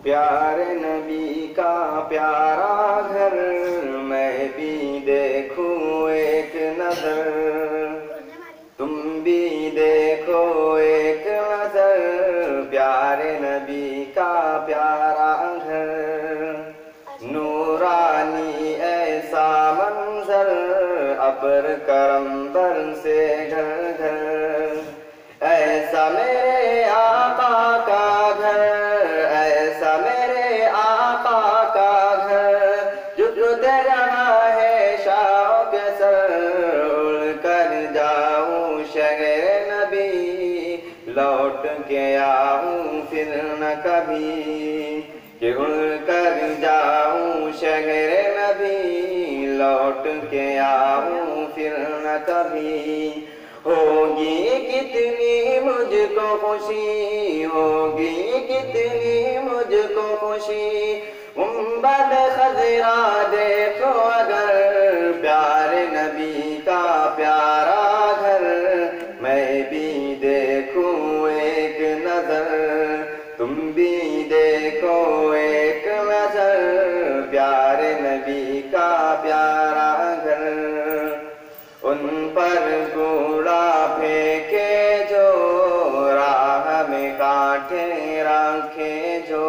پیارے نبی کا پیارا گھر میں بھی دیکھوں ایک نظر، تم بھی دیکھو ایک نظر، پیارے نبی کا پیارا گھر، نورانی ایسا منظر، ابر کرم برسے گھر گھر، ایسا میرے آقا کا گھر، ایسا میرے آقا کا گھر، جھک رہا ہے شوق سر، اڑ کر جاؤں شہر نبی، لوٹ کے آؤں پھر نہ کبھی، کہ اڑ کر جاؤں شہر نبی، لوٹ کے آؤں پھر نہ کبھی، ہوگی کتنی مجھ کو خوشی، ہوگی کتنی مجھ کو خوشی، گنبد خضرا دیکھو اگر، پیارے نبی کا پیارا گھر میں بھی دیکھوں ایک نظر، تم بھی دیکھو ایک نظر، پیارے نبی کا پیارا گھر، ان پر کوڑا پھینکے جو، راہ میں کانٹے رکھے جو،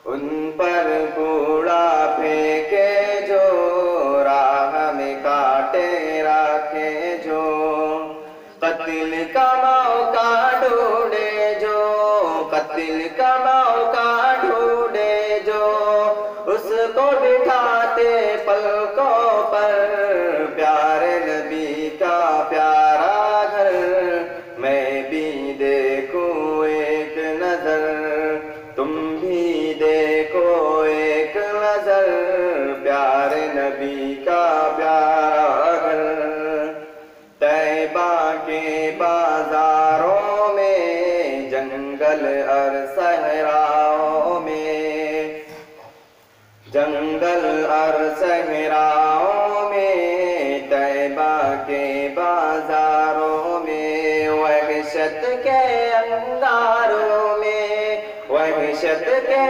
ان پر کوڑا پھینکے جو، راہ میں کانٹے رکھے جو، قتل کا موقع ڈھونڈے جو، قتل کا موقع ڈھونڈے جو، اس کو بٹھاتے پلکوں پر، پیارے نبی کا پیارا گھر میں بھی دیکھوں ایک نظر، تم بھی دیکھو ایک نظر، پیارے نبی کا پیارا گھر، طیبہ کے بازاروں میں، جنگل اور صحراؤں میں، جنگل اور صحراؤں میں، طیبہ کے بازاروں میں، وحشت کے انگاروں میں، وحشت کے